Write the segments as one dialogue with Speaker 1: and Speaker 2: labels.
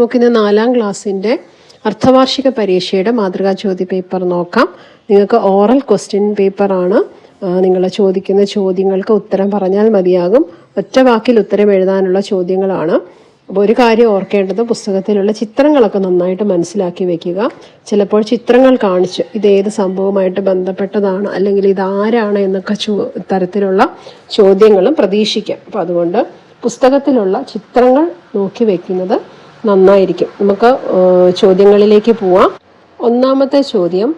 Speaker 1: നമുക്കിന്ന് 4ാം ക്ലാസ്സിൻ്റെ അർദ്ധവാർഷിക പരീക്ഷയുടെ മാതൃകാ ചോദ്യ പേപ്പർ നോക്കാം. നിങ്ങൾക്ക് ഓറൽ ക്വസ്റ്റ്യൻ പേപ്പറാണ്. നിങ്ങൾ ചോദിക്കുന്ന ചോദ്യങ്ങൾക്ക് ഉത്തരം പറഞ്ഞാൽ മതിയാകും. ഒറ്റ വാക്കിൽ ഉത്തരം എഴുതാനുള്ള ചോദ്യങ്ങളാണ്. അപ്പോൾ ഒരു കാര്യം ഓർക്കേണ്ടത്, പുസ്തകത്തിലുള്ള ചിത്രങ്ങളൊക്കെ നന്നായിട്ട് മനസ്സിലാക്കി വെക്കുക. ചിലപ്പോൾ ചിത്രങ്ങൾ കാണിച്ച് ഇതേത് സംഭവമായിട്ട് ബന്ധപ്പെട്ടതാണ് അല്ലെങ്കിൽ ഇതാരാണ് എന്നൊക്കെ തരത്തിലുള്ള ചോദ്യങ്ങളും പ്രതീക്ഷിക്കാം. അപ്പം അതുകൊണ്ട് പുസ്തകത്തിലുള്ള ചിത്രങ്ങൾ നോക്കി വെക്കുന്നത് നന്നായിരിക്കും. നമുക്ക് ചോദ്യങ്ങളിലേക്ക് പോവാം. ഒന്നാമത്തെ ചോദ്യം,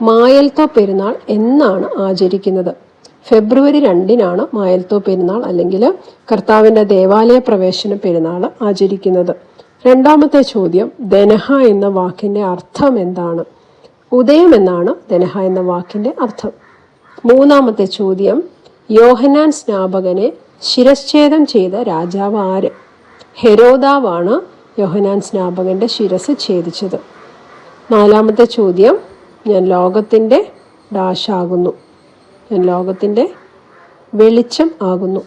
Speaker 1: മായൽത്തോ പെരുന്നാൾ എന്നാണ് ആചരിക്കുന്നത്? ഫെബ്രുവരി 2-നാണ് മായൽത്തോ പെരുന്നാൾ അല്ലെങ്കിൽ കർത്താവിൻ്റെ ദേവാലയ പ്രവേശന പെരുന്നാൾ ആചരിക്കുന്നത്. രണ്ടാമത്തെ ചോദ്യം, ദനഹ എന്ന വാക്കിൻ്റെ അർത്ഥം എന്താണ്? ഉദയം എന്നാണ് ദനഹ എന്ന വാക്കിൻ്റെ അർത്ഥം. മൂന്നാമത്തെ ചോദ്യം, യോഹന്നാൻ സ്നാപകനെ ശിരച്ഛേദം ചെയ്ത രാജാവ് ആര്? ഹെരോദാവാണ് യോഹന്നാൻ സ്നാപകന്റെ ശിരസ് ഛേദിച്ചത്. നാലാമത്തെ ചോദ്യം, ഞാൻ ലോകത്തിൻ്റെ ഡാഷാകുന്നു, ഞാൻ ലോകത്തിൻ്റെ വെളിച്ചം ആകുന്നു.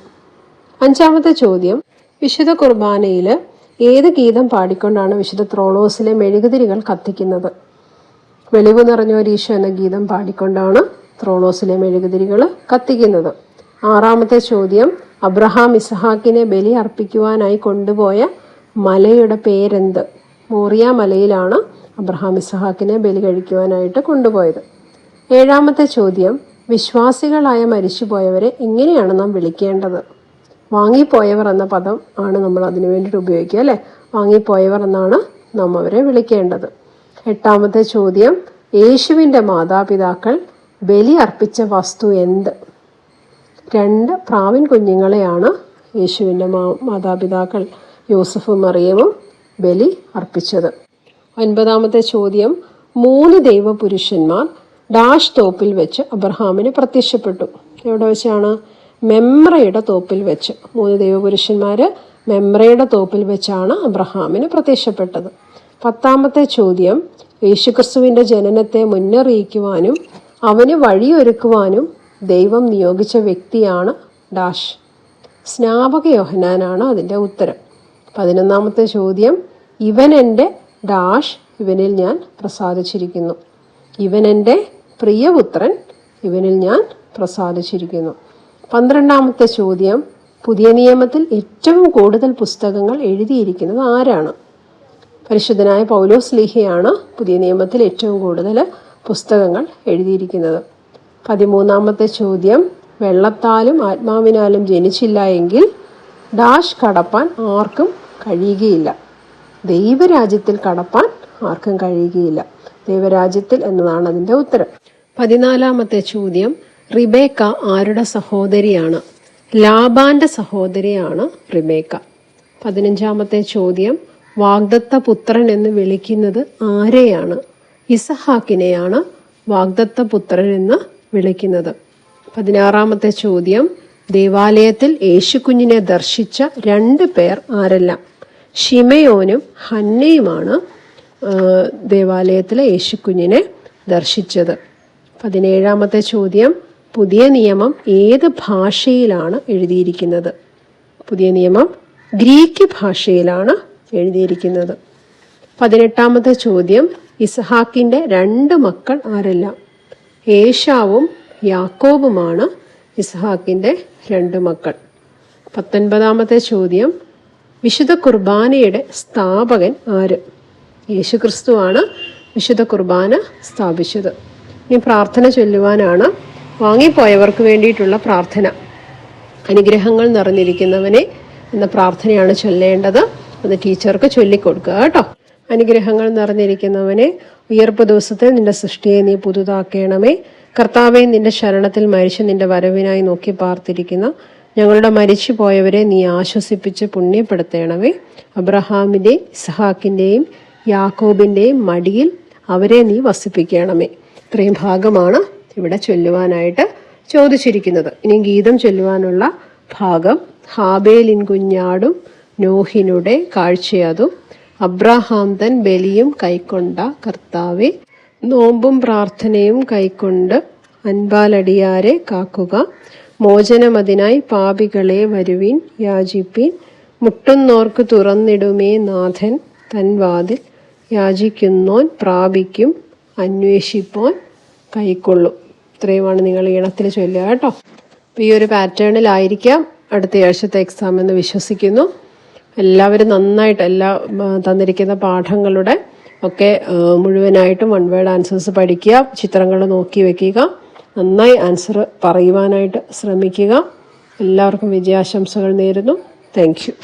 Speaker 1: അഞ്ചാമത്തെ ചോദ്യം, വിശുദ്ധ കുർബാനയിൽ ഏത് ഗീതം പാടിക്കൊണ്ടാണ് വിശുദ്ധ ത്രോണോസിലെ മെഴുകുതിരികൾ കത്തിക്കുന്നത്? വെളിവ് നിറഞ്ഞോരീശോ എന്ന ഗീതം പാടിക്കൊണ്ടാണ് ത്രോണോസിലെ മെഴുകുതിരികൾ കത്തിക്കുന്നത്. ആറാമത്തെ ചോദ്യം, അബ്രഹാം ഇസഹാക്കിനെ ബലി അർപ്പിക്കുവാനായി കൊണ്ടുപോയ മലയുടെ പേരെന്ത്? മോറിയ മലയിലാണ് അബ്രഹാം ഇസഹാക്കിനെ ബലി കഴിക്കുവാനായിട്ട് കൊണ്ടുപോയത്. ഏഴാമത്തെ ചോദ്യം, വിശ്വാസികളായ മരിച്ചുപോയവരെ എങ്ങനെയാണ് നാം വിളിക്കേണ്ടത്? വാങ്ങിപ്പോയവർ എന്ന പദം ആണ് നമ്മൾ അതിനു വേണ്ടിയിട്ട് ഉപയോഗിക്കുക, അല്ലേ? വാങ്ങിപ്പോയവർ എന്നാണ് നാം അവരെ വിളിക്കേണ്ടത്. എട്ടാമത്തെ ചോദ്യം, യേശുവിൻ്റെ മാതാപിതാക്കൾ ബലി അർപ്പിച്ച വസ്തു എന്ത്? 2 പ്രാവിൻ കുഞ്ഞുങ്ങളെയാണ് യേശുവിൻ്റെ മാതാപിതാക്കൾ യോസഫും മറിയവും ബലി അർപ്പിച്ചത്. 9ാമത്തെ ചോദ്യം, 3 ദൈവപുരുഷന്മാർ ഡാഷ് തോപ്പിൽ വെച്ച് അബ്രഹാമിന് പ്രത്യക്ഷപ്പെട്ടു. എവിടെ വെച്ചാണ്? മെമ്രയുടെ തോപ്പിൽ വെച്ച്. 3 ദൈവപുരുഷന്മാർ മെമ്രയുടെ തോപ്പിൽ വെച്ചാണ് അബ്രഹാമിന് പ്രത്യക്ഷപ്പെട്ടത്. 10ാമത്തെ ചോദ്യം, യേശുക്രിസ്തുവിൻ്റെ ജനനത്തെ മുന്നറിയിക്കുവാനും അവന് വഴിയൊരുക്കുവാനും ദൈവം നിയോഗിച്ച വ്യക്തിയാണ് ഡാഷ്. സ്നാപക യോഹന്നാനാണ് അതിൻ്റെ ഉത്തരം. 11ാമത്തെ ചോദ്യം, ഇവൻ എൻ്റെ ഡാഷ്, ഇവനിൽ ഞാൻ പ്രസാദിച്ചിരിക്കുന്നു. ഇവൻ എൻ്റെ പ്രിയപുത്രൻ, ഇവനിൽ ഞാൻ പ്രസാദിച്ചിരിക്കുന്നു. 12ാമത്തെ ചോദ്യം, പുതിയ നിയമത്തിൽ ഏറ്റവും കൂടുതൽ പുസ്തകങ്ങൾ എഴുതിയിരിക്കുന്നത് ആരാണ്? പരിശുദ്ധനായ പൗലോസ് ശ്ലീഹയാണ് പുതിയ നിയമത്തിൽ ഏറ്റവും കൂടുതൽ പുസ്തകങ്ങൾ എഴുതിയിരിക്കുന്നത്. 13ാമത്തെ ചോദ്യം, വെള്ളത്താലും ആത്മാവിനാലും ജനിച്ചില്ല എങ്കിൽ ഡാഷ് കടപ്പാൻ ആർക്കും കഴിയുകയില്ല. ദൈവരാജ്യത്തിൽ കടപ്പാൻ ആർക്കും കഴിയുകയില്ല. ദൈവരാജ്യത്തിൽ എന്നതാണ് അതിൻ്റെ ഉത്തരം. 14ാമത്തെ ചോദ്യം, റിബേക്ക ആരുടെ സഹോദരിയാണ്? ലാബാന്റെ സഹോദരിയാണ് റിബേക്ക. 15ാമത്തെ ചോദ്യം, വാഗ്ദത്ത പുത്രൻ എന്ന് വിളിക്കുന്നത് ആരെയാണ്? ഇസഹാക്കിനെയാണ് വാഗ്ദത്ത പുത്രൻ എന്ന് വിളിക്കുന്നത്. 16ാമത്തെ ചോദ്യം, ദേവാലയത്തിൽ യേശുക്കുഞ്ഞിനെ ദർശിച്ച 2 പേർ ആരെല്ലാം? ഷിമയോനും ഹന്നയുമാണ് ദേവാലയത്തിലെ യേശുക്കുഞ്ഞിനെ ദർശിച്ചത്. 17ാമത്തെ ചോദ്യം, പുതിയ നിയമം ഏത് ഭാഷയിലാണ് എഴുതിയിരിക്കുന്നത്? പുതിയ നിയമം ഗ്രീക്ക് ഭാഷയിലാണ് എഴുതിയിരിക്കുന്നത്. 18ാമത്തെ ചോദ്യം, ഇസഹാക്കിൻ്റെ 2 മക്കൾ ആരെല്ലാം? ഏശാവും യാക്കോബുമാണ് ഇസഹാക്കിൻ്റെ 2 മക്കൾ. 19ാമത്തെ ചോദ്യം, വിശുദ്ധ കുർബാനയുടെ സ്ഥാപകൻ ആര്? യേശുക്രിസ്തുവാണ് വിശുദ്ധ കുർബാന സ്ഥാപിച്ചത്. ഇനി പ്രാർത്ഥന ചൊല്ലുവാനാണ്. വാങ്ങിപ്പോയവർക്ക് വേണ്ടിയിട്ടുള്ള പ്രാർത്ഥന. അനുഗ്രഹങ്ങൾ നിറഞ്ഞിരിക്കുന്നവനെ എന്ന പ്രാർത്ഥനയാണ് ചൊല്ലേണ്ടത്. അത് ടീച്ചർക്ക് ചൊല്ലിക്കൊടുക്കുക കേട്ടോ. അനുഗ്രഹങ്ങൾ നിറഞ്ഞിരിക്കുന്നവനെ, ഉയർപ്പ് ദിവസത്തിൽ നിന്റെ സൃഷ്ടിയെ നീ പുതുതാക്കണമേ. കർത്താവെ, നിന്റെ ശരണത്തിൽ മരിച്ച് നിന്റെ വരവിനായി നോക്കി പാർത്തിരിക്കുന്ന ഞങ്ങളുടെ മരിച്ചു പോയവരെ നീ ആശ്വസിപ്പിച്ച് പുണ്യപ്പെടുത്തണമേ. അബ്രഹാമിൻ്റെയും ഇസഹാക്കിൻ്റെയും യാക്കോബിൻ്റെയും മടിയിൽ അവരെ നീ വസിപ്പിക്കണമേ. ഇത്രയും ഭാഗമാണ് ഇവിടെ ചൊല്ലുവാനായിട്ട് ചോദിച്ചിരിക്കുന്നത്. ഇനി ഗീതം ചൊല്ലുവാനുള്ള ഭാഗം, ഹാബേലിൻ കുഞ്ഞാടും നോഹിനുടെ കാഴ്ചയതും അബ്രഹാം തൻ ബലിയും കൈക്കൊണ്ട കർത്താവെ, നോമ്പും പ്രാർത്ഥനയും കൈക്കൊണ്ട് അൻപാലടിയാരെ കാക്കുക. മോചനമതിനായി പാപികളെ വരുവിൻ യാചിപ്പിൻ. മുട്ടുന്നോർക്ക് തുറന്നിടുമേ നാഥൻ, തൻ വാതിൽ യാചിക്കുന്നോൻ പ്രാപിക്കും, അന്വേഷിപ്പോൻ കൈക്കൊള്ളും. ഇത്രയുമാണ് നിങ്ങൾ ഈണത്തിൽ ചൊല്ലുക കേട്ടോ. അപ്പോൾ ഈ ഒരു പാറ്റേണിലായിരിക്കാം അടുത്ത ആഴ്ചത്തെ എക്സാം എന്ന് വിശ്വസിക്കുന്നു. എല്ലാവരും നന്നായിട്ട് തന്നിരിക്കുന്ന പാഠങ്ങളുടെ ഒക്കെ മുഴുവനായിട്ടും വൺ വേർഡ് ആൻസേഴ്സ് പഠിക്കുക, ചിത്രങ്ങൾ നോക്കി വയ്ക്കുക, നന്നായി ആൻസർ പറയുവാനായിട്ട് ശ്രമിക്കുക. എല്ലാവർക്കും വിജയാശംസകൾ നേരുന്നു. Thank you.